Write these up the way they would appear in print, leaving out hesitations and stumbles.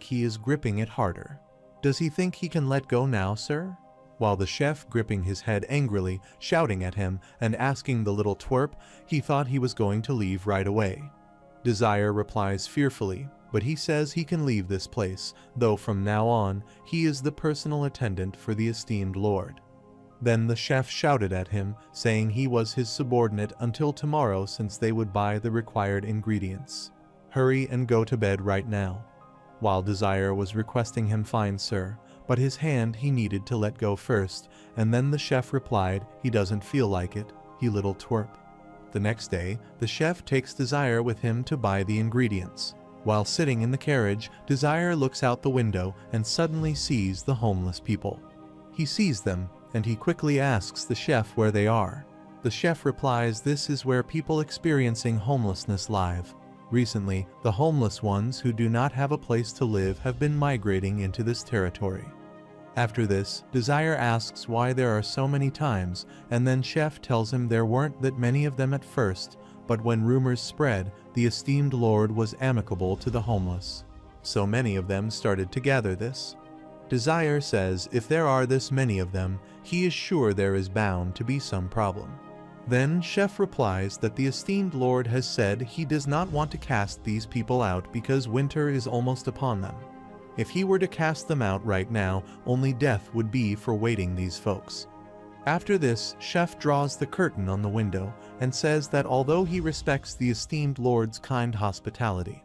like he is gripping it harder. Does he think he can let go now, sir? While the chef gripping his head angrily, shouting at him and asking the little twerp, he thought he was going to leave right away. Desire replies fearfully, but he says he can leave this place, though from now on, he is the personal attendant for the esteemed lord. Then the chef shouted at him, saying he was his subordinate until tomorrow since they would buy the required ingredients. Hurry and go to bed right now. While Desire was requesting him fine sir, but his hand he needed to let go first, and then the chef replied he doesn't feel like it, he little twerp. The next day, the chef takes Desire with him to buy the ingredients. While sitting in the carriage, Desire looks out the window and suddenly sees the homeless people. He sees them, and he quickly asks the chef where they are. The chef replies this is where people experiencing homelessness live. Recently, the homeless ones who do not have a place to live have been migrating into this territory. After this, Desire asks why there are so many times, and then chef tells him there weren't that many of them at first, but when rumors spread, the esteemed lord was amicable to the homeless. So many of them started to gather this. Desire says if there are this many of them, he is sure there is bound to be some problem. Then chef replies that the esteemed lord has said he does not want to cast these people out because winter is almost upon them. If he were to cast them out right now, only death would be for waiting these folks. After this, chef draws the curtain on the window and says that although he respects the esteemed lord's kind hospitality,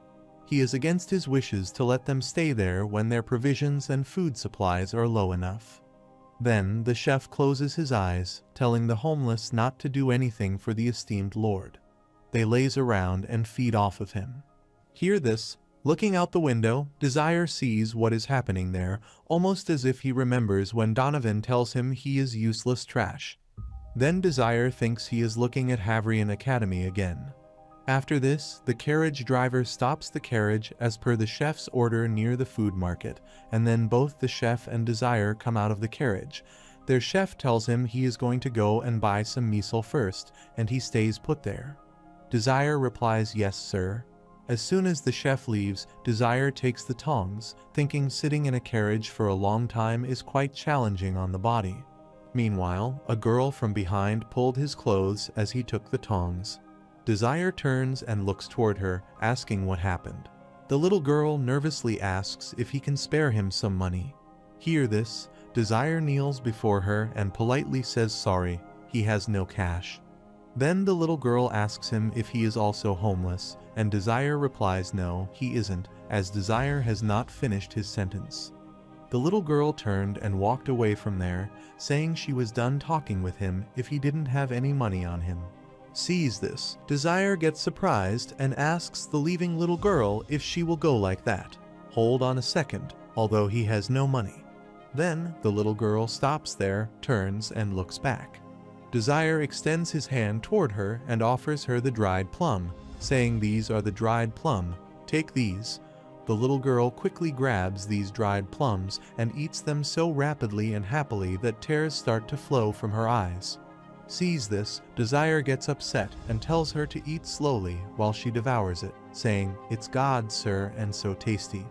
he is against his wishes to let them stay there when their provisions and food supplies are low enough. Then the chef closes his eyes, telling the homeless not to do anything for the esteemed lord. They laze around and feed off of him. Hear this, looking out the window, Desire sees what is happening there, almost as if he remembers when Donovan tells him he is useless trash. Then Desire thinks he is looking at Havrian Academy again. After this, the carriage driver stops the carriage as per the chef's order near the food market, and then both the chef and Desire come out of the carriage. Their chef tells him he is going to go and buy some misal first, and he stays put there. Desire replies yes sir. As soon as the chef leaves, Desire takes the tongs, thinking sitting in a carriage for a long time is quite challenging on the body. Meanwhile, a girl from behind pulled his clothes as he took the tongs. Desire turns and looks toward her, asking what happened. The little girl nervously asks if he can spare him some money. Hear this, Desire kneels before her and politely says sorry, he has no cash. Then the little girl asks him if he is also homeless, and Desire replies no, he isn't, as Desire has not finished his sentence. The little girl turned and walked away from there, saying she was done talking with him if he didn't have any money on him. Sees this, Desire gets surprised and asks the leaving little girl if she will go like that. Hold on a second, although he has no money. Then the little girl stops there, turns and looks back. Desire extends his hand toward her and offers her the dried plum, saying these are the dried plum, take these. The little girl quickly grabs these dried plums and eats them so rapidly and happily that tears start to flow from her eyes. Sees this, Desire gets upset and tells her to eat slowly while she devours it, saying, "It's God, sir, and so tasty."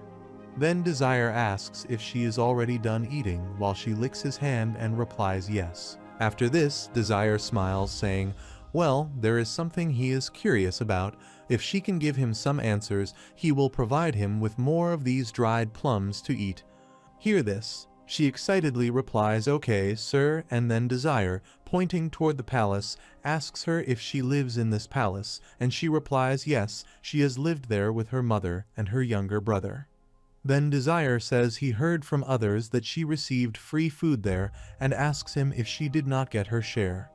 Then Desire asks if she is already done eating while she licks his hand and replies yes. After this, Desire smiles, saying, well, there is something he is curious about. If she can give him some answers, he will provide him with more of these dried plums to eat. Hear this. She excitedly replies, okay, sir, and then Desire, pointing toward the palace, asks her if she lives in this palace, and she replies yes, she has lived there with her mother and her younger brother. Then Desire says he heard from others that she received free food there and asks him if she did not get her share.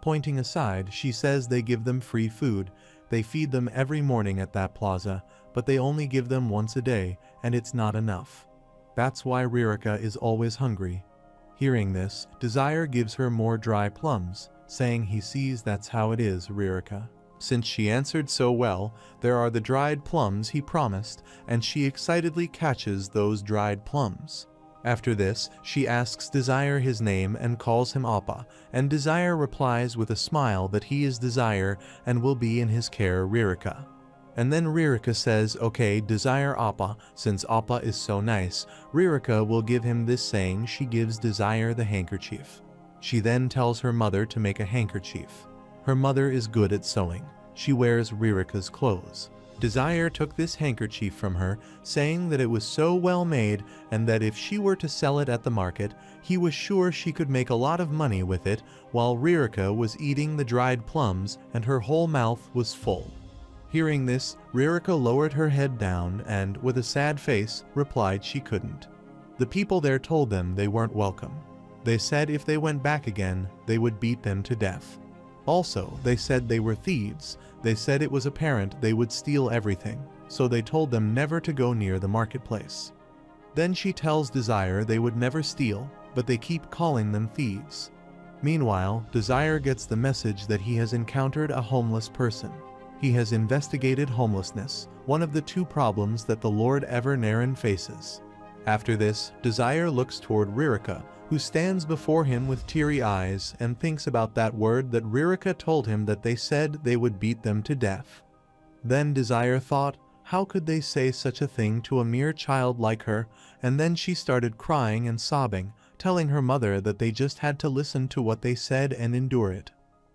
Pointing aside, she says they give them free food. They feed them every morning at that plaza, but they only give them once a day, and it's not enough. That's why Ririka is always hungry. Hearing this, Desire gives her more dry plums, saying he sees that's how it is, Ririka. Since she answered so well, there are the dried plums he promised, and she excitedly catches those dried plums. After this, she asks Desire his name and calls him Appa, and Desire replies with a smile that he is Desire and will be in his care, Ririka. And then Ririka says, okay, Desir Appa, since Appa is so nice, Ririka will give him this, saying she gives Desir the handkerchief. She then tells her mother to make a handkerchief. Her mother is good at sewing. She wears Ririka's clothes. Desir took this handkerchief from her, saying that it was so well made and that if she were to sell it at the market, he was sure she could make a lot of money with it, while Ririka was eating the dried plums and her whole mouth was full. Hearing this, Ririka lowered her head down and, with a sad face, replied she couldn't. The people there told them they weren't welcome. They said if they went back again, they would beat them to death. Also, they said they were thieves. They said it was apparent they would steal everything, so they told them never to go near the marketplace. Then she tells Desir they would never steal, but they keep calling them thieves. Meanwhile, Desir gets the message that he has encountered a homeless person. He has investigated homelessness, one of the two problems that the Lord Evernaren faces. After this, Desir looks toward Ririka, who stands before him with teary eyes and thinks about that word that Ririka told him that they said they would beat them to death. Then Desir thought, how could they say such a thing to a mere child like her, and then she started crying and sobbing, telling her mother that they just had to listen to what they said and endure it.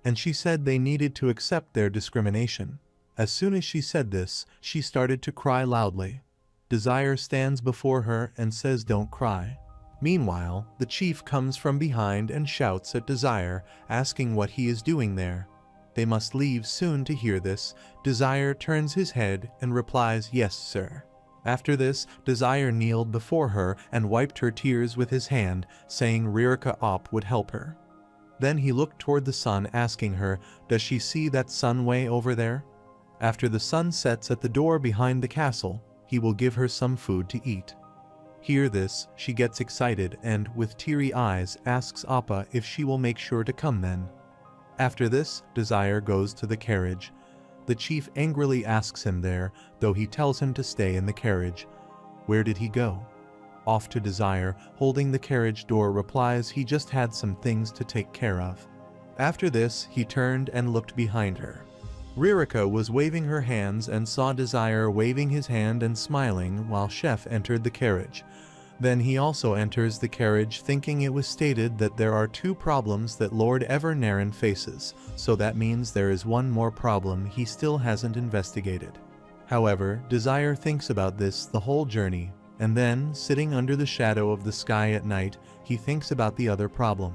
And she said they needed to accept their discrimination. As soon as she said this, she started to cry loudly. Desir stands before her and says don't cry. Meanwhile, the chief comes from behind and shouts at Desir, asking what he is doing there. They must leave soon to hear this. Desir turns his head and replies, yes, sir. After this, Desir kneeled before her and wiped her tears with his hand, saying Ririka Op would help her. Then he looked toward the sun, asking her, does she see that sun way over there? After the sun sets at the door behind the castle, he will give her some food to eat. Hear this, she gets excited and, with teary eyes, asks Appa if she will make sure to come then. After this, Desir goes to the carriage. The chief angrily asks him there, though he tells him to stay in the carriage. Where did he go? Off to Desir, holding the carriage door, replies he just had some things to take care of. After this, he turned and looked behind her. Ririka was waving her hands and saw Desir waving his hand and smiling while Chef entered the carriage. Then he also enters the carriage, thinking it was stated that there are two problems that Lord Evernaren faces, so that means there is one more problem he still hasn't investigated. However, Desir thinks about this the whole journey, and then, sitting under the shadow of the sky at night, he thinks about the other problem.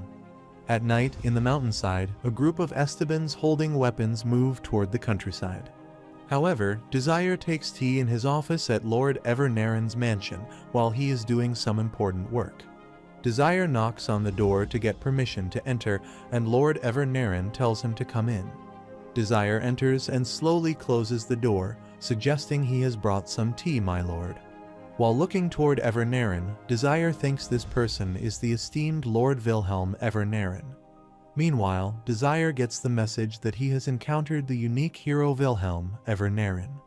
At night, in the mountainside, a group of Estebans holding weapons move toward the countryside. However, Desir takes tea in his office at Lord Evernaren's mansion while he is doing some important work. Desir knocks on the door to get permission to enter, and Lord Evernaren tells him to come in. Desir enters and slowly closes the door, suggesting he has brought some tea, my lord. While looking toward Evernaren, Desir thinks this person is the esteemed Lord Wilhelm Evernaren. Meanwhile, Desir gets the message that he has encountered the unique hero Wilhelm Evernaren.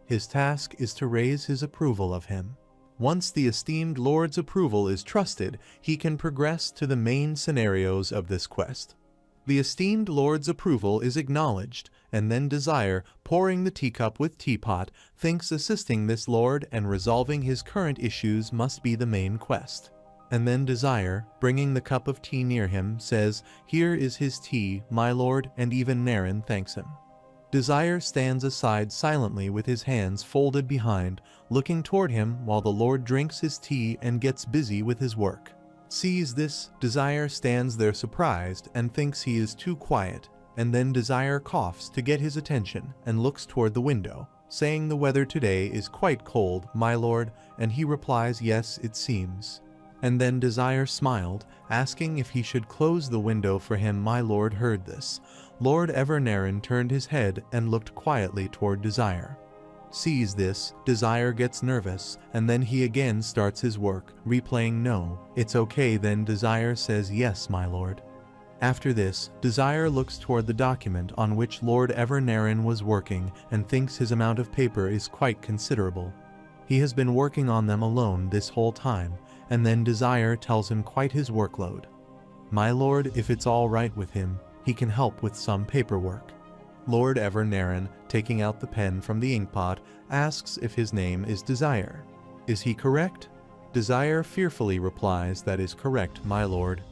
His task is to raise his approval of him. Once the esteemed Lord's approval is trusted, he can progress to the main scenarios of this quest. The esteemed Lord's approval is acknowledged, and then Desir, pouring the teacup with teapot, thinks assisting this lord and resolving his current issues must be the main quest. And then Desir, bringing the cup of tea near him, says, here is his tea, my lord, and even Naren thanks him. Desir stands aside silently with his hands folded behind, looking toward him while the lord drinks his tea and gets busy with his work. Sees this, Desir stands there surprised and thinks he is too quiet, and then Desir coughs to get his attention and looks toward the window, saying the weather today is quite cold, my lord, and he replies yes, it seems. And then Desir smiled, asking if he should close the window for him. My lord heard this. Lord Evernaren turned his head and looked quietly toward Desir. Sees this, Desir gets nervous, and then he again starts his work, replaying no, it's okay. Then Desir says yes, my lord. After this, Desir looks toward the document on which Lord Evernaren was working and thinks his amount of paper is quite considerable. He has been working on them alone this whole time, and then Desir tells him quite his workload. My lord, if it's all right with him, he can help with some paperwork. Lord Evernaren, taking out the pen from the inkpot, asks if his name is Desire. Is he correct? Desire fearfully replies, that is correct, my lord.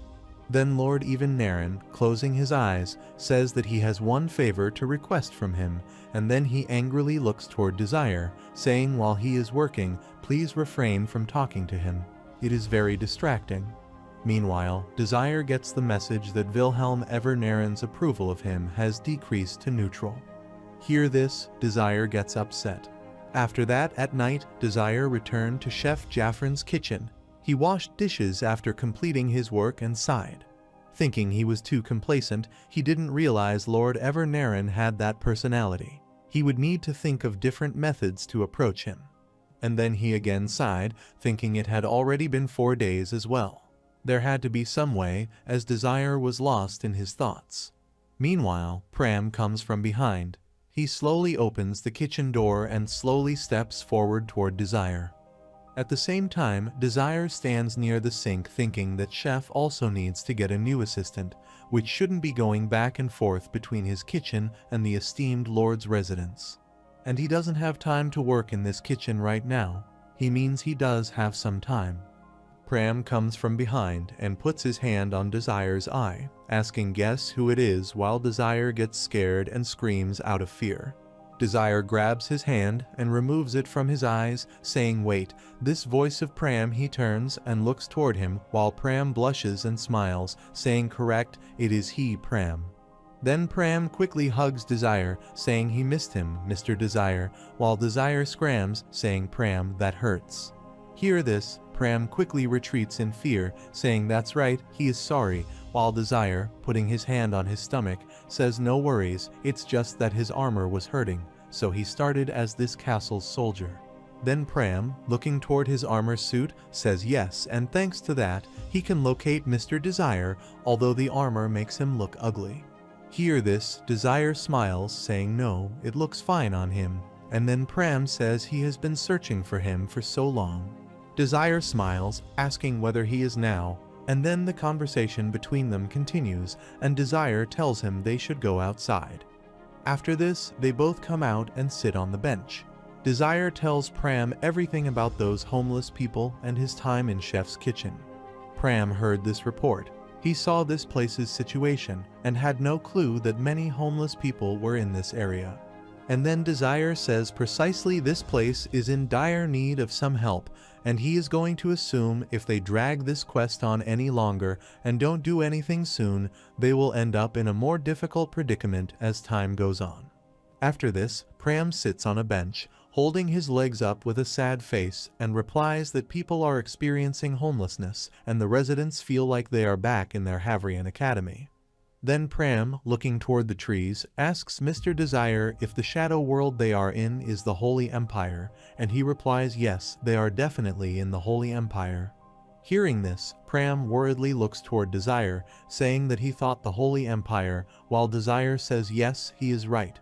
Then Lord Evernaren, closing his eyes, says that he has one favor to request from him, and then he angrily looks toward Desire, saying while he is working, please refrain from talking to him. It is very distracting. Meanwhile, Desire gets the message that Wilhelm Evernaren's approval of him has decreased to neutral. Hear this, Desire gets upset. After that, at night, Desire returned to Chef Jaffrin's kitchen. He washed dishes after completing his work and sighed. Thinking he was too complacent, he didn't realize Lord Evernaren had that personality. He would need to think of different methods to approach him. And then he again sighed, thinking it had already been 4 days as well. There had to be some way, as Desire was lost in his thoughts. Meanwhile, Pram comes from behind. He slowly opens the kitchen door and slowly steps forward toward Desire. At the same time, Desire stands near the sink thinking that Chef also needs to get a new assistant, which shouldn't be going back and forth between his kitchen and the esteemed Lord's residence. And he doesn't have time to work in this kitchen right now. He means he does have some time. Pram comes from behind and puts his hand on Desire's eye, asking guess who it is while Desire gets scared and screams out of fear. Desire grabs his hand and removes it from his eyes, saying wait, this voice of Pram. He turns and looks toward him while Pram blushes and smiles, saying correct, it is he, Pram. Then Pram quickly hugs Desire, saying he missed him, Mr. Desire, while Desire screams, saying Pram, that hurts. Hear this, Pram quickly retreats in fear, saying that's right, he is sorry, while Desire, putting his hand on his stomach, says no worries, it's just that his armor was hurting, so he started as this castle's soldier. Then Pram, looking toward his armor suit, says yes, and thanks to that, he can locate Mr. Desire, although the armor makes him look ugly. Hear this, Desire smiles, saying no, it looks fine on him, and then Pram says he has been searching for him for so long. Desire smiles, asking whether he is now, and then the conversation between them continues, and Desire tells him they should go outside. After this, they both come out and sit on the bench. Desire tells Pram everything about those homeless people and his time in Chef's kitchen. Pram heard this report. He saw this place's situation and had no clue that many homeless people were in this area. And then Desire says precisely this place is in dire need of some help, and he is going to assume if they drag this quest on any longer and don't do anything soon, they will end up in a more difficult predicament as time goes on. After this, Pram sits on a bench, holding his legs up with a sad face, and replies that people are experiencing homelessness, and the residents feel like they are back in their Havrian academy. Then Pram, looking toward the trees, asks Mr. Desire if the shadow world they are in is the Holy Empire, and he replies yes, they are definitely in the Holy Empire. Hearing this, Pram worriedly looks toward Desire, saying that he thought the Holy Empire, while Desire says yes, he is right.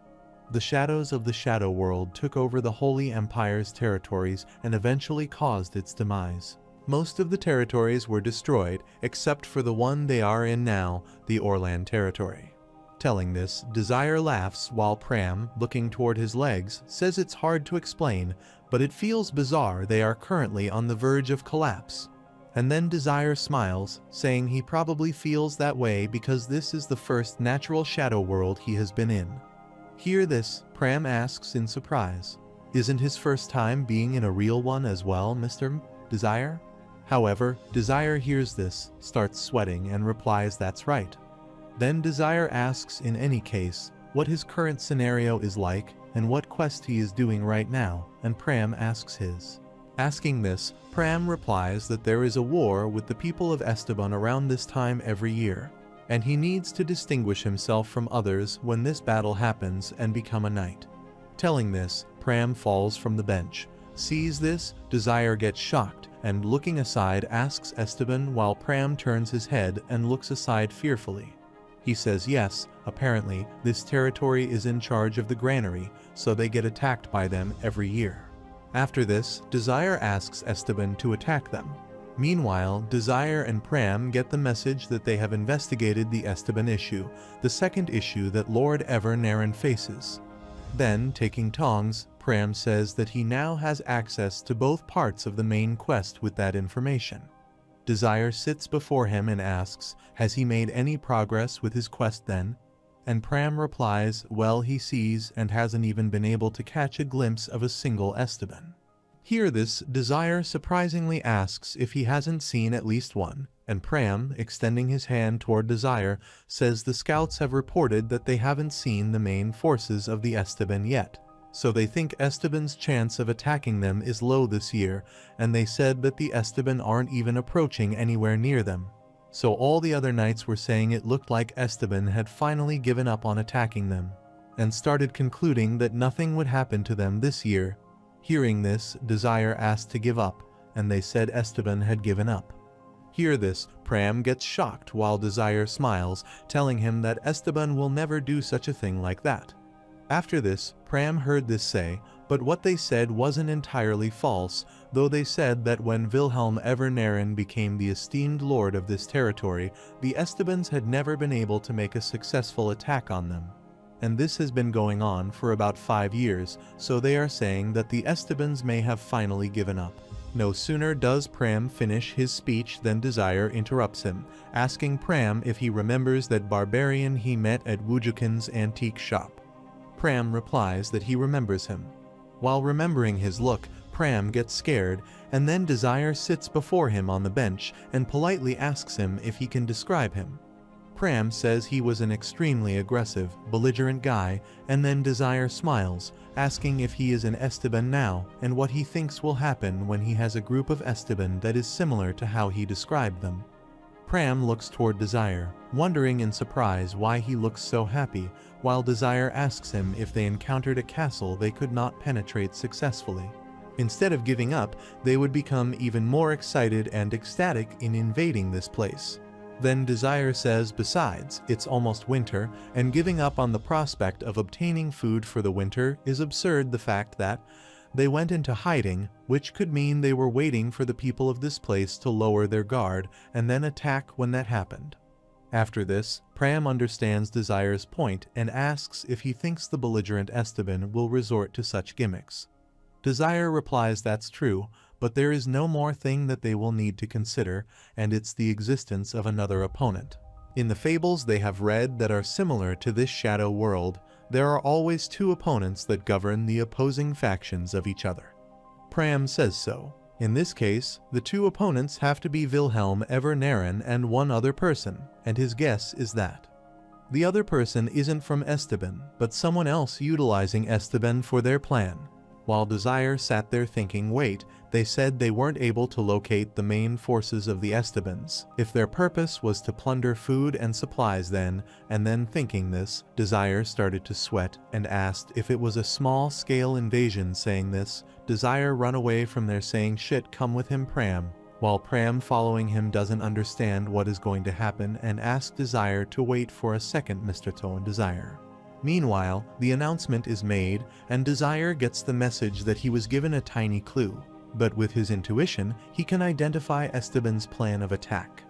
The shadows of the shadow world took over the Holy Empire's territories and eventually caused its demise. Most of the territories were destroyed, except for the one they are in now, the Orland territory. Telling this, Desire laughs while Pram, looking toward his legs, says it's hard to explain, but it feels bizarre they are currently on the verge of collapse. And then Desire smiles, saying he probably feels that way because this is the first natural shadow world he has been in. Hear this, Pram asks in surprise. Isn't his first time being in a real one as well, Mr. Desire? However, Desire hears this, starts sweating, and replies that's right. Then Desire asks in any case what his current scenario is like and what quest he is doing right now, and Pram asks his. Asking this, Pram replies that there is a war with the people of Esteban around this time every year, and he needs to distinguish himself from others when this battle happens and become a knight. Telling this, Pram falls from the bench. Sees this, Desire gets shocked, and looking aside asks Esteban while Pram turns his head and looks aside fearfully. He says yes, apparently this territory is in charge of the granary, so they get attacked by them every year. After this, Desire asks Esteban to attack them. Meanwhile, Desire and Pram get the message that they have investigated the Esteban issue, the second issue that Lord Evernaren faces. Then, taking tongs, Pram says that he now has access to both parts of the main quest with that information. Desire sits before him and asks, has he made any progress with his quest then? And Pram replies, well, he sees and hasn't even been able to catch a glimpse of a single Esteban. Hear this, Desire surprisingly asks if he hasn't seen at least one, and Pram, extending his hand toward Desire, says the scouts have reported that they haven't seen the main forces of the Esteban yet. So they think Esteban's chance of attacking them is low this year, and they said that the Esteban aren't even approaching anywhere near them. So all the other knights were saying it looked like Esteban had finally given up on attacking them, and started concluding that nothing would happen to them this year. Hearing this, Desire asked to give up, and they said Esteban had given up. Hear this, Pram gets shocked while Desire smiles, telling him that Esteban will never do such a thing like that. After this, Pram heard this say, but what they said wasn't entirely false, though they said that when Wilhelm Evernaren became the esteemed lord of this territory, the Estebans had never been able to make a successful attack on them. And this has been going on for about 5 years, so they are saying that the Estebans may have finally given up. No sooner does Pram finish his speech than Desire interrupts him, asking Pram if he remembers that barbarian he met at Wujukin's antique shop. Pram replies that he remembers him. While remembering his look, Pram gets scared, and then Desire sits before him on the bench and politely asks him if he can describe him. Pram says he was an extremely aggressive, belligerent guy, and then Desire smiles, asking if he is an Esteban now and what he thinks will happen when he has a group of Esteban that is similar to how he described them. Pram looks toward Desire, wondering in surprise why he looks so happy, while Desire asks him if they encountered a castle they could not penetrate successfully. Instead of giving up, they would become even more excited and ecstatic in invading this place. Then Desire says besides, it's almost winter, and giving up on the prospect of obtaining food for the winter is absurd. The fact that they went into hiding, which could mean they were waiting for the people of this place to lower their guard and then attack when that happened. After this, Pram understands Desire's point and asks if he thinks the belligerent Esteban will resort to such gimmicks. Desire replies that's true, but there is no more thing that they will need to consider, and it's the existence of another opponent. In the fables they have read that are similar to this shadow world, there are always two opponents that govern the opposing factions of each other. Pram says so. In this case, the two opponents have to be Wilhelm Evernaren and one other person, and his guess is that the other person isn't from Esteban, but someone else utilizing Esteban for their plan. While Desire sat there thinking, wait, they said they weren't able to locate the main forces of the Estebans. If their purpose was to plunder food and supplies then, and then thinking this, Desire started to sweat and asked if it was a small-scale invasion. Saying this, Desire run away from there saying shit, come with him Pram. While Pram following him doesn't understand what is going to happen and asks Desire to wait for a second. Mr. Toe and Desire. Meanwhile, the announcement is made, and Desire gets the message that he was given a tiny clue, but with his intuition, he can identify Esteban's plan of attack.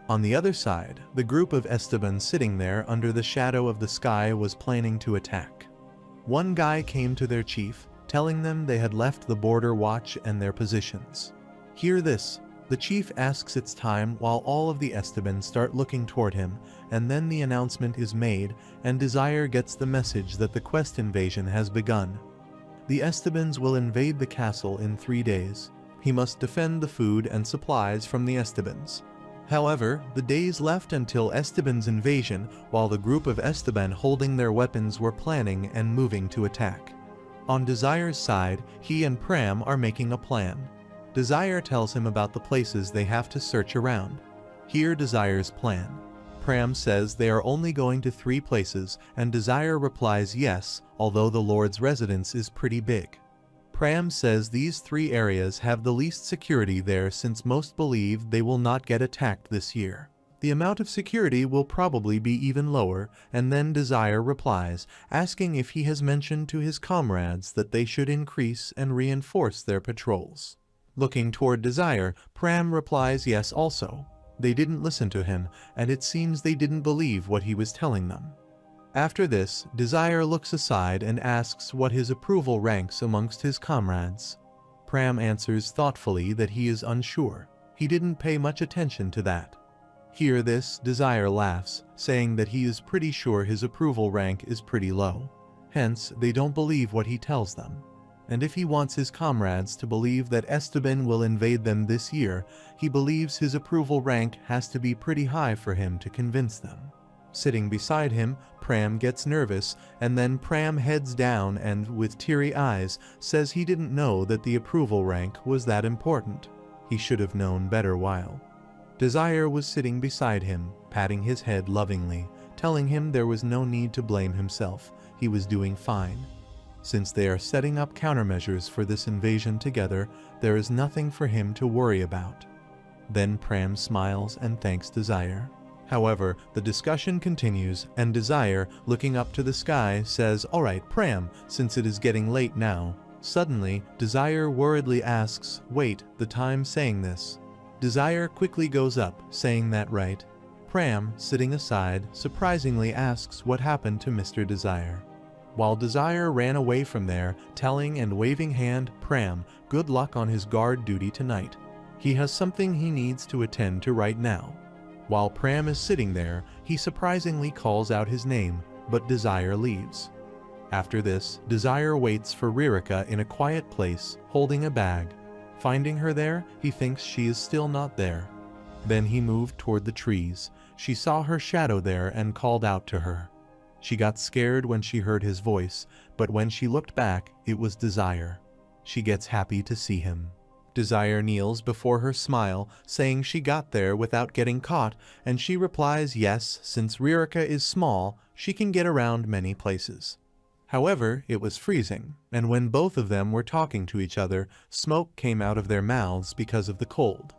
On the other side, the group of Esteban sitting there under the shadow of the sky was planning to attack. One guy came to their chief, telling them they had left the border watch and their positions. Hear this. The chief asks it's time while all of the Esteban start looking toward him, and then the announcement is made, and Desire gets the message that the quest invasion has begun. The Estebans will invade the castle in 3 days. He must defend the food and supplies from the Estebans. However, the days left until Esteban's invasion, while the group of Esteban holding their weapons were planning and moving to attack. On Desire's side, he and Pram are making a plan. Desire tells him about the places they have to search around. Hear Desire's plan. Pram says they are only going to 3 places, and Desire replies yes, although the Lord's residence is pretty big. Pram says these 3 areas have the least security there since most believe they will not get attacked this year. The amount of security will probably be even lower, and then Desire replies, asking if he has mentioned to his comrades that they should increase and reinforce their patrols. Looking toward Desire, Pram replies yes also. They didn't listen to him, and it seems they didn't believe what he was telling them. After this, Desire looks aside and asks what his approval ranks amongst his comrades. Pram answers thoughtfully that he is unsure. He didn't pay much attention to that. Hear this, Desire laughs, saying that he is pretty sure his approval rank is pretty low. Hence, they don't believe what he tells them. And if he wants his comrades to believe that Esteban will invade them this year, he believes his approval rank has to be pretty high for him to convince them. Sitting beside him, Pram gets nervous, and then Pram heads down and, with teary eyes, says he didn't know that the approval rank was that important. He should have known better while. Desire was sitting beside him, patting his head lovingly, telling him there was no need to blame himself. He was doing fine. Since they are setting up countermeasures for this invasion together, there is nothing for him to worry about. Then Pram smiles and thanks Desire. However, the discussion continues, and Desire, looking up to the sky, says, "Alright, Pram, since it is getting late now." Suddenly, Desire worriedly asks, "Wait, the time saying this?" Desire quickly goes up, saying that right. Pram, sitting aside, surprisingly asks what happened to Mr. Desire. While Desire ran away from there, telling and waving hand Pram good luck on his guard duty tonight. He has something he needs to attend to right now. While Pram is sitting there, he surprisingly calls out his name, but Desire leaves. After this, Desire waits for Ririka in a quiet place, holding a bag. Finding her there, he thinks she is still not there. Then he moved toward the trees. She saw her shadow there and called out to her. She got scared when she heard his voice, but when she looked back, it was Desire. She gets happy to see him. Desire kneels before her smile, saying she got there without getting caught, and she replies yes, since Ririka is small, she can get around many places. However, it was freezing, and when both of them were talking to each other, smoke came out of their mouths because of the cold.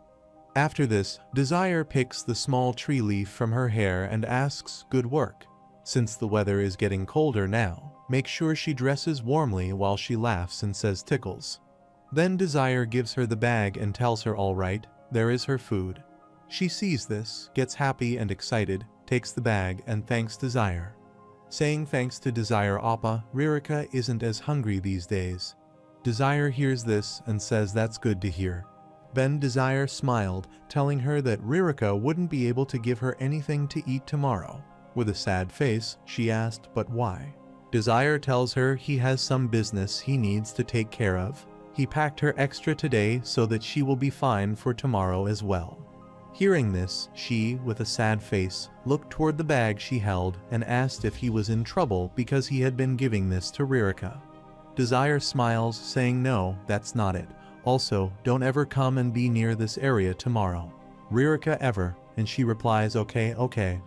After this, Desire picks the small tree leaf from her hair and asks, "Good work. Since the weather is getting colder now, make sure she dresses warmly," while she laughs and says tickles. Then Desire gives her the bag and tells her all right, there is her food. She sees this, gets happy and excited, takes the bag and thanks Desire. Saying thanks to Desire Appa, Ririka isn't as hungry these days. Desire hears this and says that's good to hear. Then Desire smiled, telling her that Ririka wouldn't be able to give her anything to eat tomorrow. With a sad face, she asked, "But why?" Desire tells her he has some business he needs to take care of. He packed her extra today so that she will be fine for tomorrow as well. Hearing this, she, with a sad face, looked toward the bag she held and asked if he was in trouble because he had been giving this to Ririka. Desire smiles, saying no, that's not it. Also, don't ever come and be near this area tomorrow. Ririka ever, and she replies okay.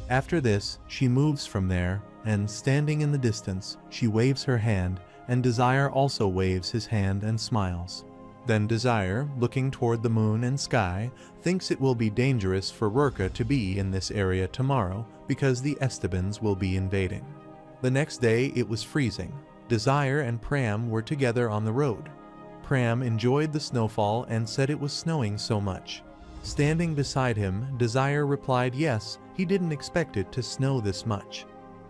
After this, she moves from there, and standing in the distance, she waves her hand, and Desire also waves his hand and smiles. Then Desire, looking toward the moon and sky, thinks it will be dangerous for Ririka to be in this area tomorrow because the Estebans will be invading. The next day it was freezing. Desire and Pram were together on the road. Pram enjoyed the snowfall and said it was snowing so much. Standing beside him, Desire replied yes, he didn't expect it to snow this much.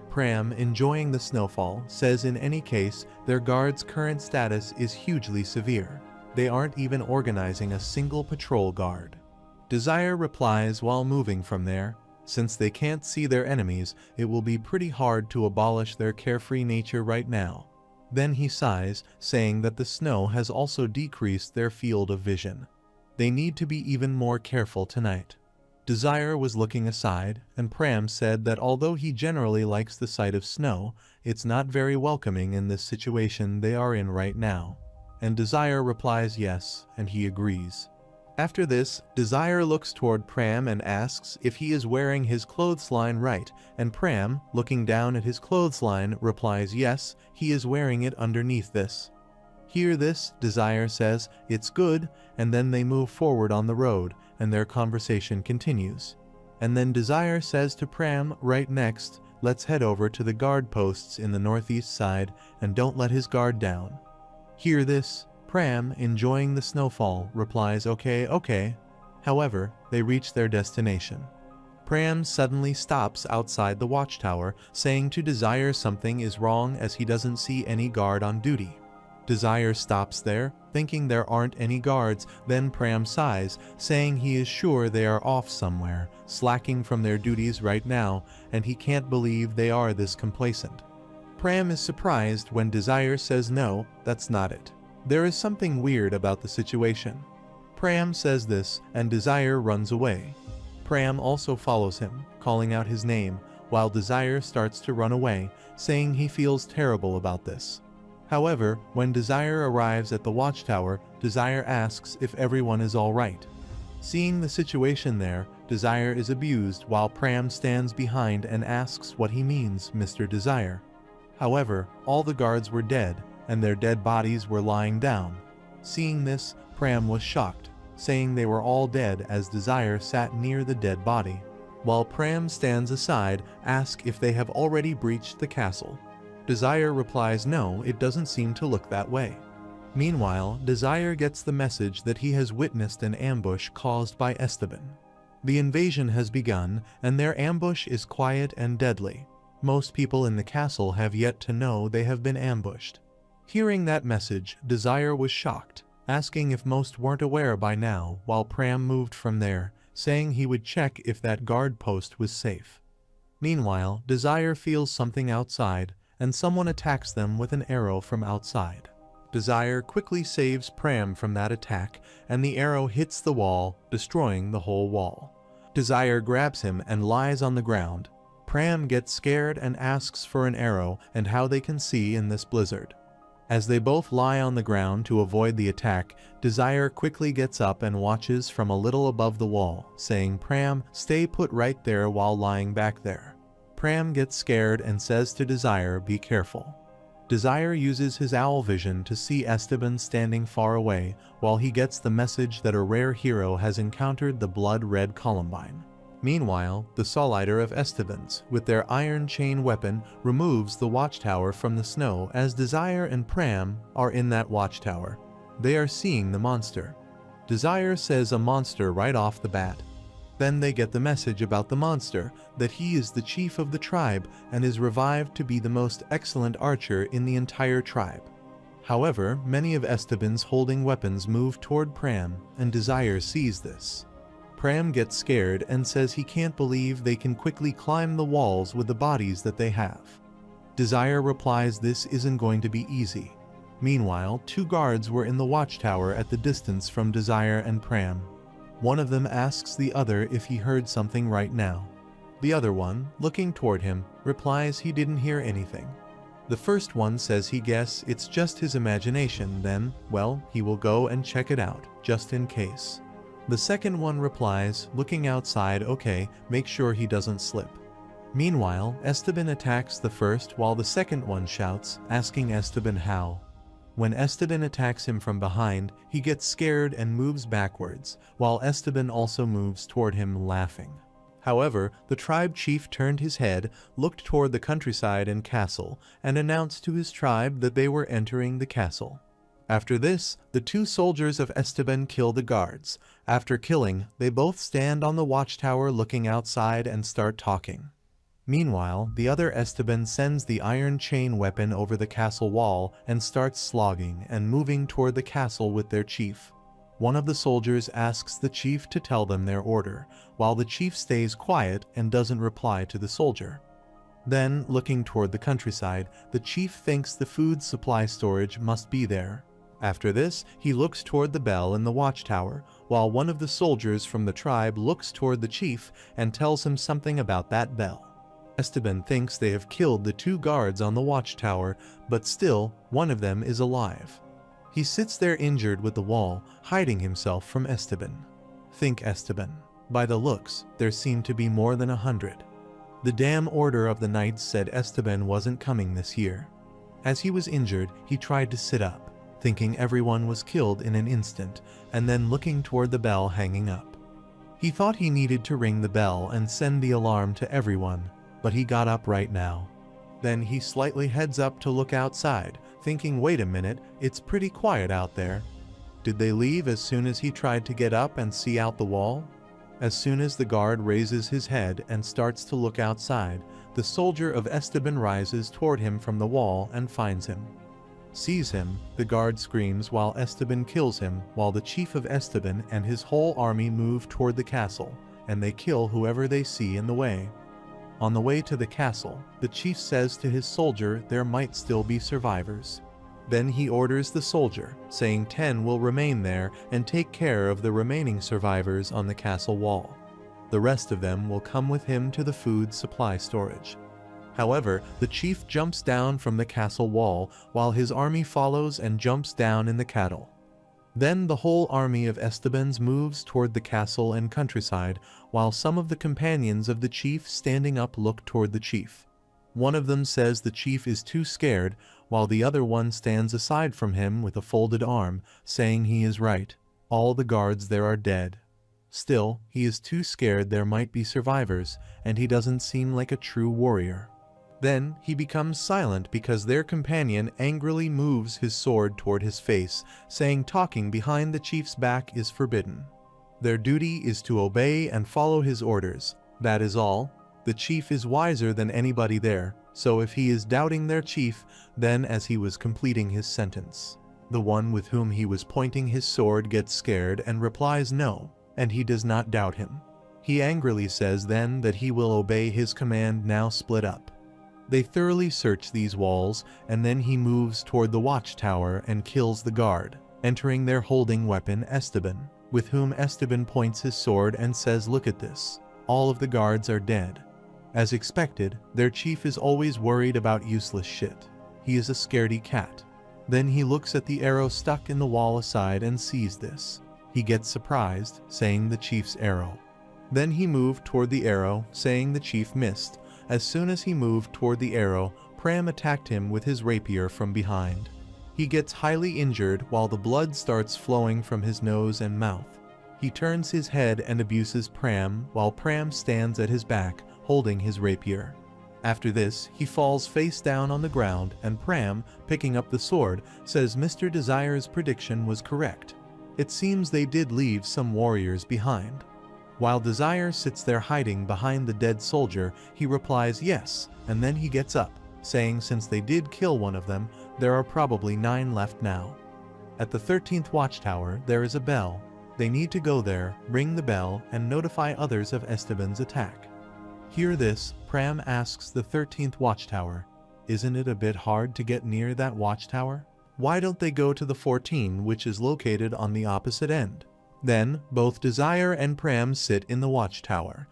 Pram, enjoying the snowfall, says in any case, their guard's current status is hugely severe. They aren't even organizing a single patrol guard. Desire replies while moving from there, since they can't see their enemies, it will be pretty hard to abolish their carefree nature right now. Then he sighs, saying that the snow has also decreased their field of vision. They need to be even more careful tonight. Desire was looking aside, and Pram said that although he generally likes the sight of snow, it's not very welcoming in this situation they are in right now. And Desire replies yes, and he agrees. After this, Desire looks toward Pram and asks if he is wearing his clothesline right, and Pram, looking down at his clothesline, replies yes, he is wearing it underneath this. Hear this, Desire says, it's good, and then they move forward on the road, and their conversation continues. And then Desire says to Pram right next, let's head over to the guard posts in the northeast side, and don't let his guard down. Hear this, Pram, enjoying the snowfall, replies okay, okay. However, they reach their destination. Pram suddenly stops outside the watchtower, saying to Desire something is wrong as he doesn't see any guard on duty. Desire stops there, thinking there aren't any guards, then Pram sighs, saying he is sure they are off somewhere, slacking from their duties right now, and he can't believe they are this complacent. Pram is surprised when Desire says no, that's not it. There is something weird about the situation. Pram says this, and Desire runs away. Pram also follows him, calling out his name, while Desire starts to run away, saying he feels terrible about this. However, when Desire arrives at the watchtower, Desire asks if everyone is alright. Seeing the situation there, Desire is abused while Pram stands behind and asks what he means, Mr. Desire. However, all the guards were dead, and their dead bodies were lying down. Seeing this, Pram was shocked, saying they were all dead as Desire sat near the dead body. While Pram stands aside, asks if they have already breached the castle. Desire replies no, it doesn't seem to look that way. Meanwhile, Desire gets the message that he has witnessed an ambush caused by Esteban. The invasion has begun, and their ambush is quiet and deadly. Most people in the castle have yet to know they have been ambushed. Hearing that message, Desire was shocked, asking if most weren't aware by now, while Pram moved from there, saying he would check if that guard post was safe. Meanwhile, Desire feels something outside, and someone attacks them with an arrow from outside. Desire quickly saves Pram from that attack, and the arrow hits the wall, destroying the whole wall. Desire grabs him and lies on the ground. Pram gets scared and asks for an arrow and how they can see in this blizzard. As they both lie on the ground to avoid the attack, Desire quickly gets up and watches from a little above the wall, saying, Pram, stay put right there while lying back there. Pram gets scared and says to Desire, be careful. Desire uses his owl vision to see Esteban standing far away, while he gets the message that a rare hero has encountered the blood-red Columbine. Meanwhile, the Solider of Esteban's, with their iron chain weapon, removes the watchtower from the snow as Desire and Pram are in that watchtower. They are seeing the monster. Desire says a monster right off the bat. Then they get the message about the monster, that he is the chief of the tribe and is revived to be the most excellent archer in the entire tribe. However, many of Esteban's holding weapons move toward Pram, and Desire sees this. Pram gets scared and says he can't believe they can quickly climb the walls with the bodies that they have. Desire replies this isn't going to be easy. Meanwhile, two guards were in the watchtower at the distance from Desire and Pram. One of them asks the other if he heard something right now. The other one, looking toward him, replies he didn't hear anything. The first one says he guesses it's just his imagination, then, well, he will go and check it out, just in case. The second one replies, looking outside, okay, make sure he doesn't slip. Meanwhile, Esteban attacks the first while the second one shouts, asking Esteban how. When Esteban attacks him from behind, he gets scared and moves backwards, while Esteban also moves toward him laughing. However, the tribe chief turned his head, looked toward the countryside and castle, and announced to his tribe that they were entering the castle. After this, the two soldiers of Esteban kill the guards. After killing, they both stand on the watchtower looking outside and start talking. Meanwhile, the other Esteban sends the iron chain weapon over the castle wall and starts slogging and moving toward the castle with their chief. One of the soldiers asks the chief to tell them their order, while the chief stays quiet and doesn't reply to the soldier. Then, looking toward the countryside, the chief thinks the food supply storage must be there. After this, he looks toward the bell in the watchtower, while one of the soldiers from the tribe looks toward the chief and tells him something about that bell. Esteban thinks they have killed the two guards on the watchtower, but still, one of them is alive. He sits there injured with the wall, hiding himself from Esteban. Think Esteban. By the looks, there seem to be more than 100. The damn Order of the Knights said Esteban wasn't coming this year. As he was injured, he tried to sit up, thinking everyone was killed in an instant, and then looking toward the bell hanging up. He thought he needed to ring the bell and send the alarm to everyone, but he got up right now. Then he slightly heads up to look outside, thinking, wait a minute, it's pretty quiet out there. Did they leave as soon as he tried to get up and see out the wall? As soon as the guard raises his head and starts to look outside, the soldier of Esteban rises toward him from the wall and finds him. Sees him, the guard screams while Esteban kills him, while the chief of Esteban and his whole army move toward the castle, and they kill whoever they see in the way. On the way to the castle, the chief says to his soldier there might still be survivors. Then he orders the soldier, saying 10 will remain there and take care of the remaining survivors on the castle wall. The rest of them will come with him to the food supply storage. However, the chief jumps down from the castle wall while his army follows and jumps down in the cattle. Then the whole army of Estebans moves toward the castle and countryside, while some of the companions of the chief standing up look toward the chief. One of them says the chief is too scared, while the other one stands aside from him with a folded arm, saying he is right. All the guards there are dead. Still, he is too scared there might be survivors, and he doesn't seem like a true warrior. Then he becomes silent because their companion angrily moves his sword toward his face, saying talking behind the chief's back is forbidden. Their duty is to obey and follow his orders. That is all. The chief is wiser than anybody there, so if he is doubting their chief, then as he was completing his sentence, the one with whom he was pointing his sword gets scared and replies no, and he does not doubt him. He angrily says then that he will obey his command, now split up. They thoroughly search these walls, and then he moves toward the watchtower and kills the guard, entering there holding weapon Esteban, with whom Esteban points his sword and says, look at this. All of the guards are dead. As expected, their chief is always worried about useless shit. He is a scaredy cat. Then he looks at the arrow stuck in the wall aside and sees this. He gets surprised, saying the chief's arrow. Then he moved toward the arrow, saying the chief missed. As soon as he moved toward the arrow, Pram attacked him with his rapier from behind. He gets highly injured while the blood starts flowing from his nose and mouth. He turns his head and abuses Pram while Pram stands at his back, holding his rapier. After this, he falls face down on the ground and Pram, picking up the sword, says Mr. Desir's prediction was correct. It seems they did leave some warriors behind. While Desire sits there hiding behind the dead soldier, he replies yes, and then he gets up, saying since they did kill one of them, there are probably 9 left now. At the 13th watchtower, there is a bell. They need to go there, ring the bell, and notify others of Esteban's attack. Hear this, Pram asks the 13th watchtower, isn't it a bit hard to get near that watchtower? Why don't they go to the 14, which is located on the opposite end? Then, both Desire and Pram sit in the watchtower.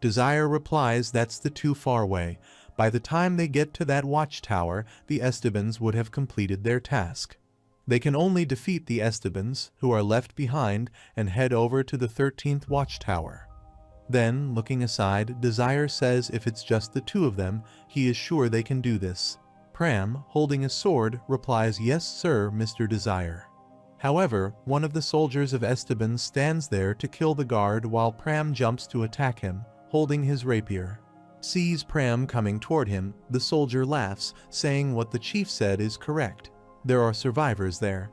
Desire replies that's the too far way. By the time they get to that watchtower, the Estebans would have completed their task. They can only defeat the Estebans, who are left behind, and head over to the 13th watchtower. Then, looking aside, Desire says if it's just the 2 of them, he is sure they can do this. Pram, holding a sword, replies yes sir, Mr. Desire. However, one of the soldiers of Esteban stands there to kill the guard while Pram jumps to attack him, holding his rapier. Sees Pram coming toward him, the soldier laughs, saying what the chief said is correct. There are survivors there.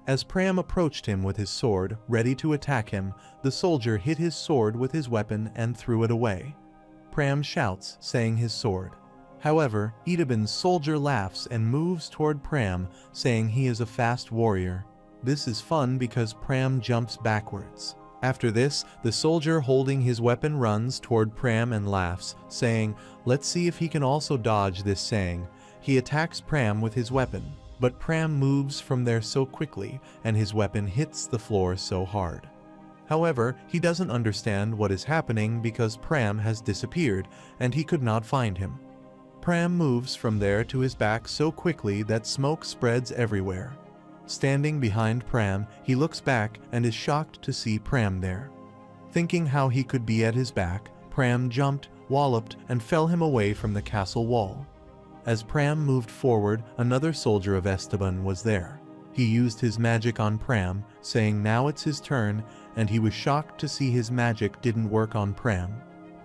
As Pram approached him with his sword, ready to attack him, the soldier hit his sword with his weapon and threw it away. Pram shouts, saying his sword. However, Esteban's soldier laughs and moves toward Pram, saying he is a fast warrior. This is fun because Pram jumps backwards. After this, the soldier holding his weapon runs toward Pram and laughs, saying, let's see if he can also dodge this saying. He attacks Pram with his weapon, but Pram moves from there so quickly and his weapon hits the floor so hard. However, he doesn't understand what is happening because Pram has disappeared and he could not find him. Pram moves from there to his back so quickly that smoke spreads everywhere. Standing behind Pram, he looks back and is shocked to see Pram there. Thinking how he could be at his back, Pram jumped, walloped, and fell him away from the castle wall. As Pram moved forward, another soldier of Esteban was there. He used his magic on Pram, saying now it's his turn, and he was shocked to see his magic didn't work on Pram.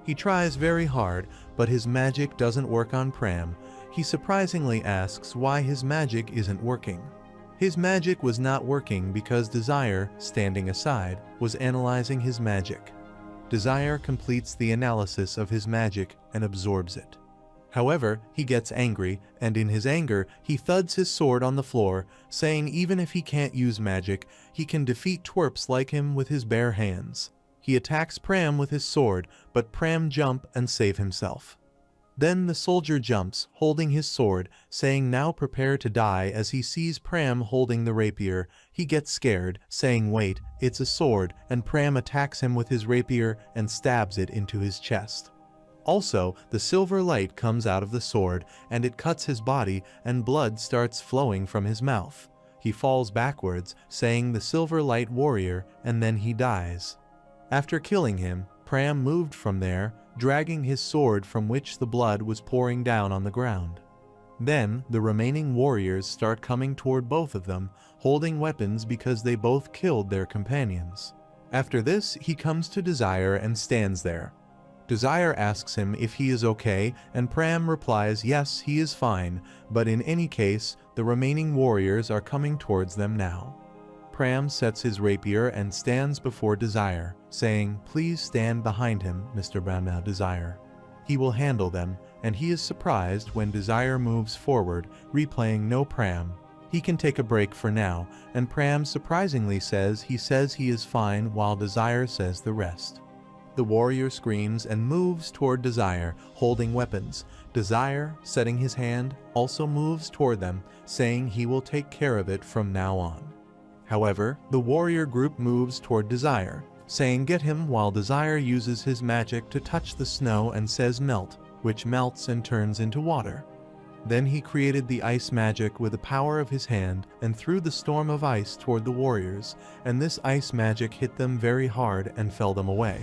He tries very hard, but his magic doesn't work on Pram. he surprisingly asks why his magic isn't working. His magic was not working because Desir, standing aside, was analyzing his magic. Desir completes the analysis of his magic and absorbs it. However, he gets angry, and in his anger, he thuds his sword on the floor, saying even if he can't use magic, he can defeat twerps like him with his bare hands. He attacks Pram with his sword, but Pram jumps and saves himself. Then the soldier jumps, holding his sword, saying now prepare to die. As he sees Pram holding the rapier, he gets scared, saying wait, it's a sword, and Pram attacks him with his rapier and stabs it into his chest. Also, the silver light comes out of the sword, and it cuts his body, and blood starts flowing from his mouth. He falls backwards, saying the silver light warrior, and then he dies. After killing him, Pram moved from there, dragging his sword from which the blood was pouring down on the ground. Then, the remaining warriors start coming toward both of them, holding weapons because they both killed their companions. After this, he comes to Desir and stands there. Desir asks him if he is okay, and Pram replies yes, he is fine, but in any case, the remaining warriors are coming towards them now. Pram sets his rapier and stands before Desir, saying, please stand behind him, Mr. Brahma Desir. He will handle them, and he is surprised when Desir moves forward, replaying no Pram. He can take a break for now, and Pram surprisingly says he is fine while Desir says the rest. The warrior screams and moves toward Desir, holding weapons. Desir, setting his hand, also moves toward them, saying he will take care of it from now on. However, the warrior group moves toward Desir, saying get him, while Desir uses his magic to touch the snow and says melt, which melts and turns into water. Then he created the ice magic with the power of his hand and threw the storm of ice toward the warriors, and this ice magic hit them very hard and fell them away.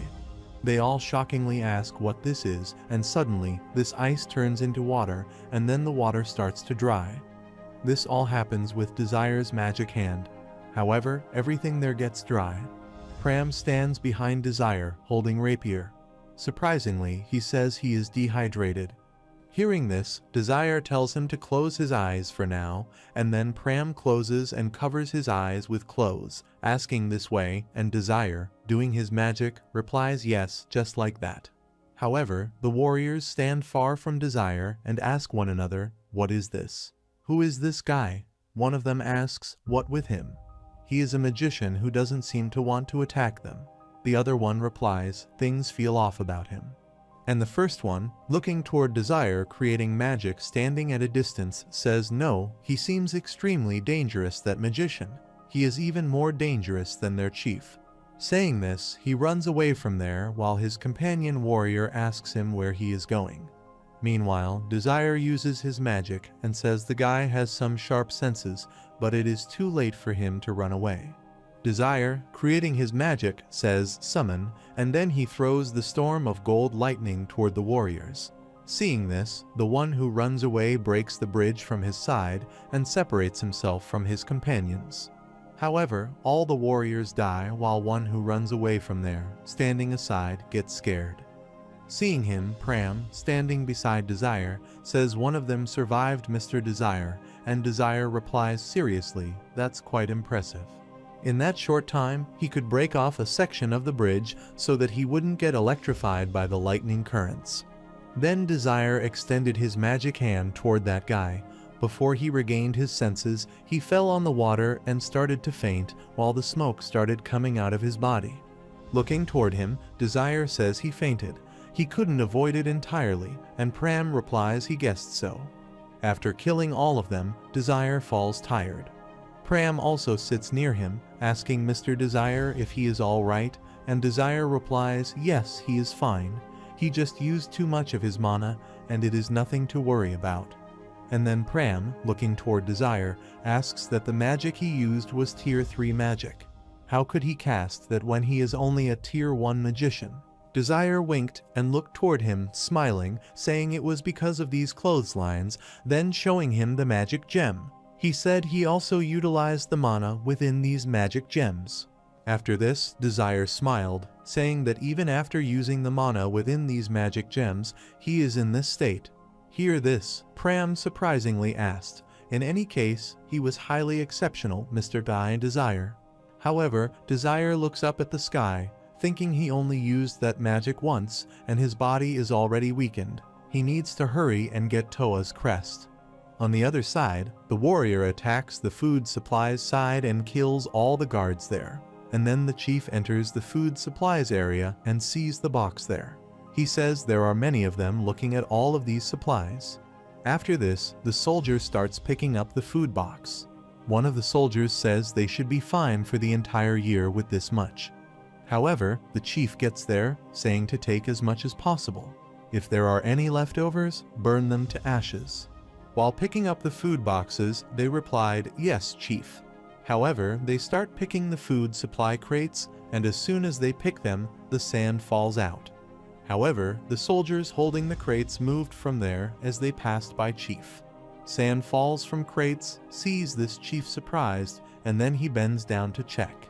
They all shockingly ask what this is, and suddenly, this ice turns into water, and then the water starts to dry. This all happens with Desir's magic hand. However, everything there gets dry. Pram stands behind Desir, holding rapier. Surprisingly, he says he is dehydrated. Hearing this, Desir tells him to close his eyes for now, and then Pram closes and covers his eyes with clothes, asking this way, and Desir, doing his magic, replies yes, just like that. However, the warriors stand far from Desir and ask one another, what is this? Who is this guy? One of them asks, what with him? He is a magician who doesn't seem to want to attack them. The other one replies, things feel off about him. And the first one, looking toward Desir creating magic standing at a distance, says no, he seems extremely dangerous, that magician. He is even more dangerous than their chief. Saying this, he runs away from there while his companion warrior asks him where he is going. Meanwhile, Desir uses his magic and says the guy has some sharp senses, but it is too late for him to run away. Desir, creating his magic, says summon, and then he throws the storm of gold lightning toward the warriors. Seeing this, the one who runs away breaks the bridge from his side and separates himself from his companions. However, all the warriors die while one who runs away from there, standing aside, gets scared. Seeing him, Pram, standing beside Desir, says one of them survived Mr. Desir, and Desir replies seriously, that's quite impressive. In that short time, he could break off a section of the bridge so that he wouldn't get electrified by the lightning currents. Then Desir extended his magic hand toward that guy. Before he regained his senses, he fell on the water and started to faint while the smoke started coming out of his body. Looking toward him, Desir says he fainted. He couldn't avoid it entirely, and Pram replies he guessed so. After killing all of them, Desir falls tired. Pram also sits near him, asking Mr. Desir if he is all right, and Desir replies yes, he is fine. He just used too much of his mana, and it is nothing to worry about. And then Pram, looking toward Desir, asks that the magic he used was tier 3 magic. How could he cast that when he is only a tier 1 magician? Desir winked and looked toward him, smiling, saying it was because of these clotheslines, then showing him the magic gem. He said he also utilized the mana within these magic gems. After this, Desir smiled, saying that even after using the mana within these magic gems, he is in this state. Hear this, Pram surprisingly asked. In any case, he was highly exceptional, Mr. Desir. However, Desir looks up at the sky, thinking he only used that magic once, and his body is already weakened. He needs to hurry and get Toa's crest. On the other side, the warrior attacks the food supplies side and kills all the guards there. And then the chief enters the food supplies area and sees the box there. He says there are many of them looking at all of these supplies. After this, the soldier starts picking up the food box. One of the soldiers says they should be fine for the entire year with this much. However, the chief gets there, saying to take as much as possible. If there are any leftovers, burn them to ashes. While picking up the food boxes, they replied, "Yes, chief." However, they start picking the food supply crates, and as soon as they pick them, the sand falls out. However, the soldiers holding the crates moved from there as they passed by chief. Sand falls from crates, sees this chief surprised, and then he bends down to check.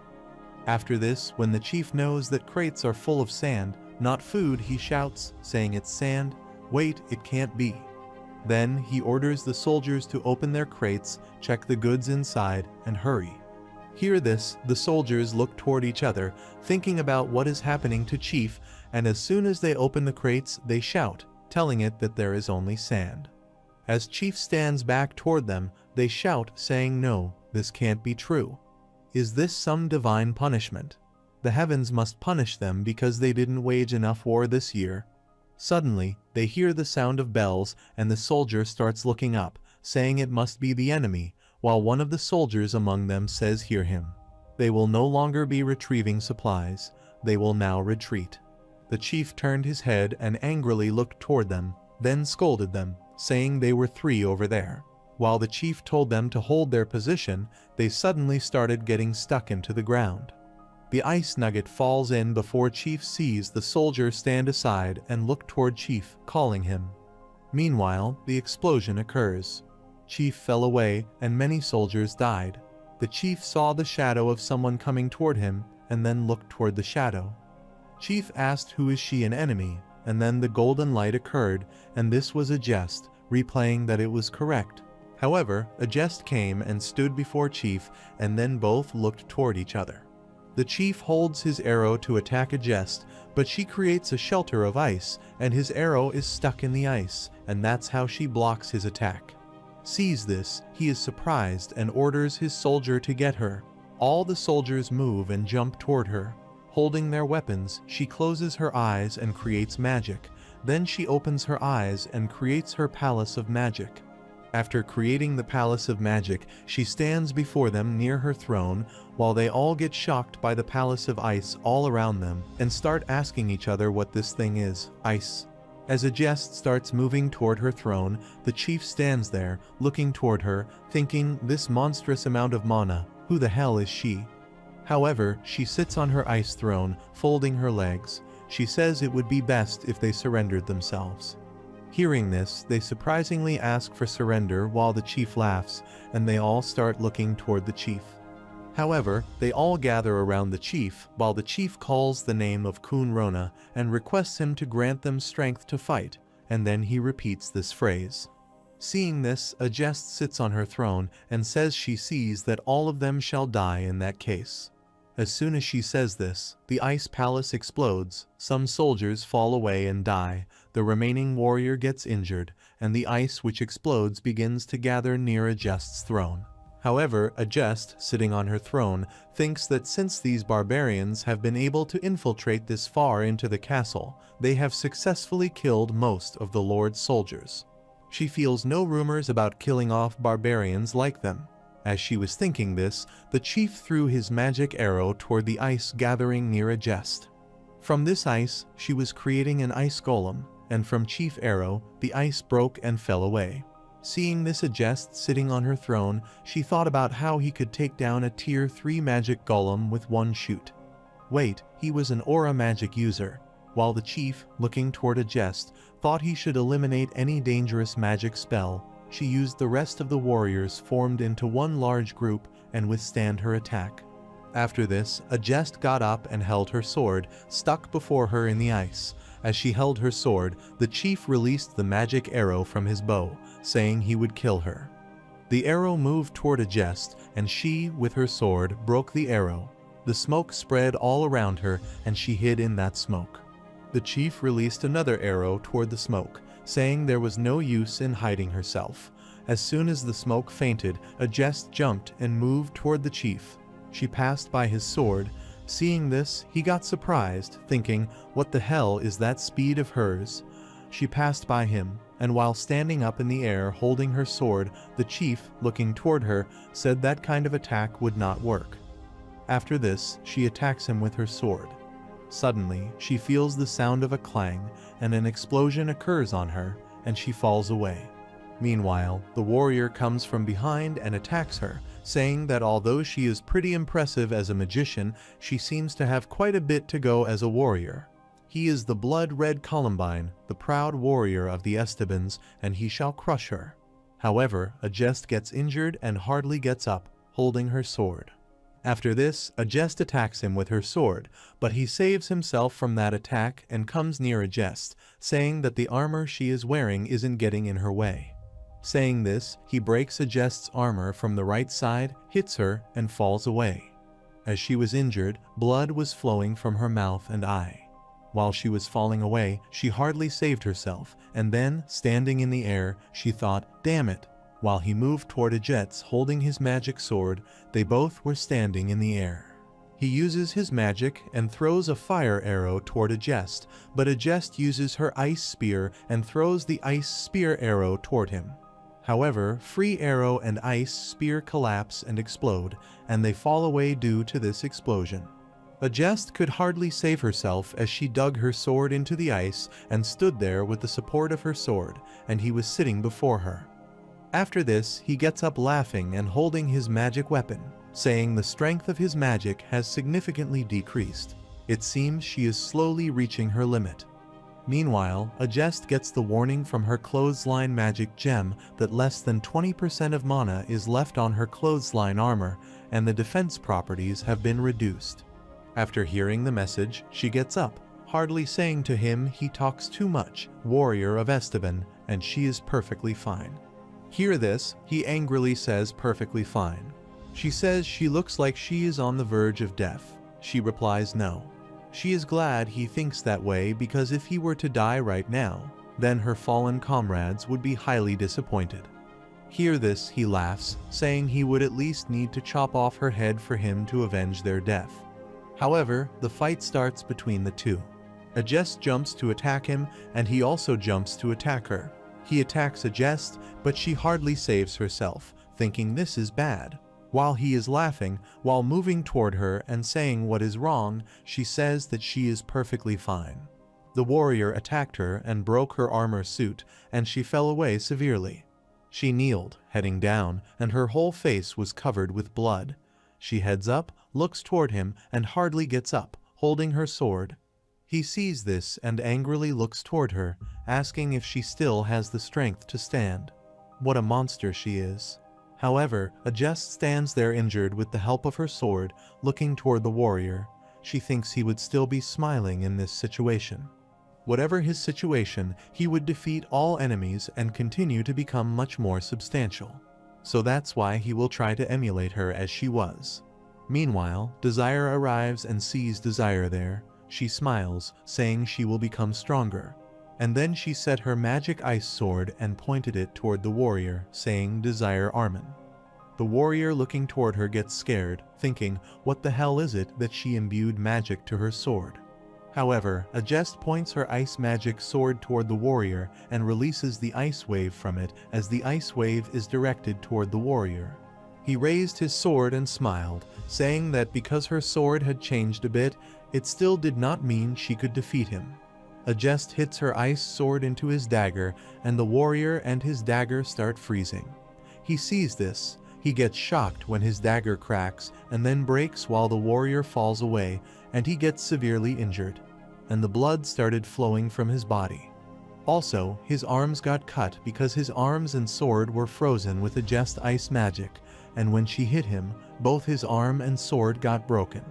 After this, when the chief knows that crates are full of sand, not food, he shouts, saying it's sand. Wait, it can't be. Then he orders the soldiers to open their crates, check the goods inside, and hurry. Hear this, the soldiers look toward each other, thinking about what is happening to Chief, and as soon as they open the crates, they shout, telling it that there is only sand. As Chief stands back toward them, they shout, saying, "No, this can't be true. Is this some divine punishment? The heavens must punish them because they didn't wage enough war this year." Suddenly, they hear the sound of bells, and the soldier starts looking up, saying it must be the enemy, while one of the soldiers among them says, "Hear him. They will no longer be retrieving supplies, they will now retreat." The chief turned his head and angrily looked toward them, then scolded them, saying they were 3 over there. While the chief told them to hold their position, they suddenly started getting stuck into the ground. The ice nugget falls in before Chief sees the soldier stand aside and look toward Chief, calling him. Meanwhile, the explosion occurs. Chief fell away and many soldiers died. The chief saw the shadow of someone coming toward him and then looked toward the shadow. Chief asked, "Who is she, an enemy?" And then the golden light occurred, and this was a jest, replaying that it was correct. However, a jest came and stood before Chief, and then both looked toward each other. The chief holds his arrow to attack a jest, but she creates a shelter of ice, and his arrow is stuck in the ice, and that's how she blocks his attack. Sees this, he is surprised and orders his soldier to get her. All the soldiers move and jump toward her. Holding their weapons, she closes her eyes and creates magic. Then she opens her eyes and creates her palace of magic. After creating the palace of magic, she stands before them near her throne, while they all get shocked by the palace of ice all around them and start asking each other what this thing is, ice. As a jest starts moving toward her throne, the chief stands there, looking toward her, thinking, this monstrous amount of mana, who the hell is she? However, she sits on her ice throne, folding her legs. She says it would be best if they surrendered themselves. Hearing this, they surprisingly ask for surrender while the chief laughs, and they all start looking toward the chief. However, they all gather around the chief, while the chief calls the name of Kun Rona and requests him to grant them strength to fight, and then he repeats this phrase. Seeing this, a jest sits on her throne and says she sees that all of them shall die in that case. As soon as she says this, the ice palace explodes, some soldiers fall away and die, the remaining warrior gets injured, and the ice which explodes begins to gather near a jest's throne. However, a jest, sitting on her throne, thinks that since these barbarians have been able to infiltrate this far into the castle, they have successfully killed most of the Lord's soldiers. She feels no rumors about killing off barbarians like them. As she was thinking this, the chief threw his magic arrow toward the ice gathering near a jest. From this ice, she was creating an ice golem, and from Chief Arrow, the ice broke and fell away. Seeing this a jest sitting on her throne, she thought about how he could take down a tier 3 magic golem with one shoot. Wait, he was an aura magic user, while the chief, looking toward a jest, thought he should eliminate any dangerous magic spell. She used the rest of the warriors formed into one large group and withstand her attack. After this, a jest got up and held her sword, stuck before her in the ice. As she held her sword, the chief released the magic arrow from his bow, saying he would kill her. The arrow moved toward Adjust, and she, with her sword, broke the arrow. The smoke spread all around her, and she hid in that smoke. The chief released another arrow toward the smoke, saying there was no use in hiding herself. As soon as the smoke fainted, Adjust jumped and moved toward the chief. She passed by his sword. Seeing this, he got surprised, thinking, "What the hell is that speed of hers?" She passed by him, and while standing up in the air holding her sword, the chief, looking toward her, said that kind of attack would not work. After this, she attacks him with her sword. Suddenly, she feels the sound of a clang, and an explosion occurs on her, and she falls away. Meanwhile, the warrior comes from behind and attacks her, saying that although she is pretty impressive as a magician, she seems to have quite a bit to go as a warrior. He is the blood-red Columbine, the proud warrior of the Estebans, and he shall crush her. However, Adjust gets injured and hardly gets up, holding her sword. After this, Adjust attacks him with her sword, but he saves himself from that attack and comes near Adjust, saying that the armor she is wearing isn't getting in her way. Saying this, he breaks Adjust's armor from the right side, hits her, and falls away. As she was injured, blood was flowing from her mouth and eye. While she was falling away, she hardly saved herself, and then, standing in the air, she thought, "Damn it." While he moved toward Adjust holding his magic sword, they both were standing in the air. He uses his magic and throws a fire arrow toward Adjust, but Adjust uses her ice spear and throws the ice spear arrow toward him. However, free arrow and ice spear collapse and explode, and they fall away due to this explosion. Adjust could hardly save herself as she dug her sword into the ice and stood there with the support of her sword, and he was sitting before her. After this, he gets up laughing and holding his magic weapon, saying the strength of his magic has significantly decreased. It seems she is slowly reaching her limit. Meanwhile, Adjust gets the warning from her clothesline magic gem that less than 20% of mana is left on her clothesline armor, and the defense properties have been reduced. After hearing the message, she gets up, hardly saying to him he talks too much, warrior of Esteban, and she is perfectly fine. Hear this, he angrily says perfectly fine. She says she looks like she is on the verge of death. She replies no. She is glad he thinks that way because if he were to die right now, then her fallen comrades would be highly disappointed. Hear this, he laughs, saying he would at least need to chop off her head for him to avenge their death. However, the fight starts between the two. Adjust jumps to attack him, and he also jumps to attack her. He attacks Adjust, but she hardly saves herself, thinking this is bad. While he is laughing, while moving toward her and saying what is wrong, she says that she is perfectly fine. The warrior attacked her and broke her armor suit, and she fell away severely. She kneeled, heading down, and her whole face was covered with blood. She heads up, looks toward him, and hardly gets up, holding her sword. He sees this and angrily looks toward her, asking if she still has the strength to stand. What a monster she is. However, Adjust stands there injured with the help of her sword, looking toward the warrior. She thinks he would still be smiling in this situation. Whatever his situation, he would defeat all enemies and continue to become much more substantial. So that's why he will try to emulate her as she was. Meanwhile, Desire arrives and sees Desire there. She smiles, saying she will become stronger. And then she set her magic ice sword and pointed it toward the warrior, saying Desir Arman. The warrior looking toward her gets scared, thinking, what the hell is it that she imbued magic to her sword? However, Adjust points her ice magic sword toward the warrior and releases the ice wave from it as the ice wave is directed toward the warrior. He raised his sword and smiled, saying that because her sword had changed a bit, it still did not mean she could defeat him. Adjust hits her ice sword into his dagger, and the warrior and his dagger start freezing. He sees this. He gets shocked when his dagger cracks and then breaks while the warrior falls away, and he gets severely injured, and the blood started flowing from his body. Also, his arms got cut because his arms and sword were frozen with Adjust ice magic, and when she hit him, both his arm and sword got broken.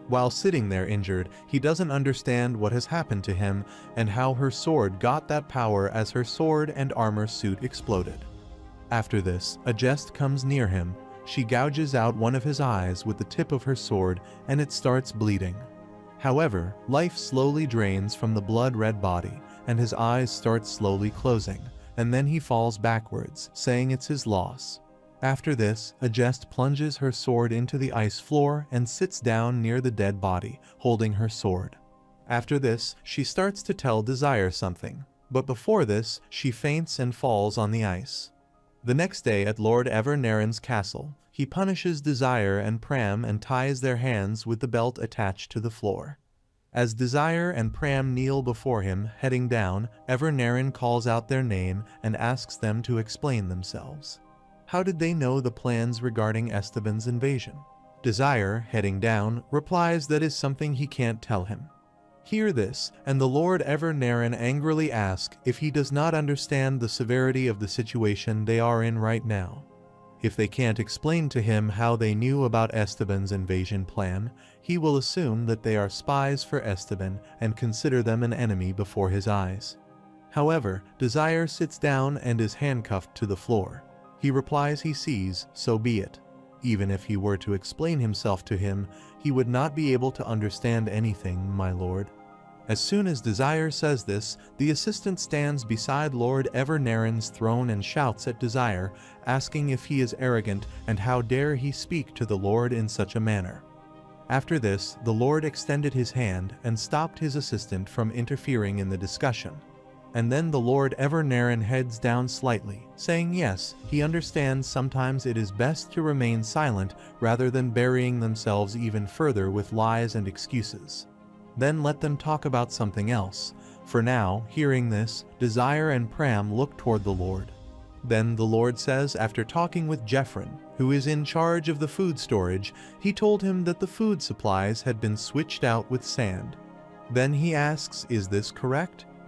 While sitting there injured, he doesn't understand what has happened to him and how her sword got that power as her sword and armor suit exploded. After this, a jest comes near him. She gouges out one of his eyes with the tip of her sword and it starts bleeding. However, life slowly drains from the blood-red body and his eyes start slowly closing, and then he falls backwards, saying it's his loss. After this, a jest plunges her sword into the ice floor and sits down near the dead body, holding her sword. After this, she starts to tell Desir something, but before this, she faints and falls on the ice. The next day at Lord Evernaren's castle, he punishes Desir and Pram and ties their hands with the belt attached to the floor. As Desir and Pram kneel before him, heading down, Evernaren calls out their name and asks them to explain themselves. How did they know the plans regarding Esteban's invasion? Desir, heading down, replies that is something he can't tell him. Hear this, and the Lord Evernaren angrily asks if he does not understand the severity of the situation they are in right now. If they can't explain to him how they knew about Esteban's invasion plan, he will assume that they are spies for Esteban and consider them an enemy before his eyes. However, Desir sits down and is handcuffed to the floor. He replies he sees, so be it. Even if he were to explain himself to him, he would not be able to understand anything, my lord. As soon as Desir says this, the assistant stands beside Lord Evernaren's throne and shouts at Desir, asking if he is arrogant and how dare he speak to the lord in such a manner. After this, the lord extended his hand and stopped his assistant from interfering in the discussion. And then the Lord Evernaren heads down slightly, saying yes, he understands sometimes it is best to remain silent rather than burying themselves even further with lies and excuses. Then let them talk about something else. For now, hearing this, Desir and Pram look toward the Lord. Then the Lord says, after talking with Jeffrin, who is in charge of the food storage, he told him that the food supplies had been switched out with sand. Then he asks, is this correct?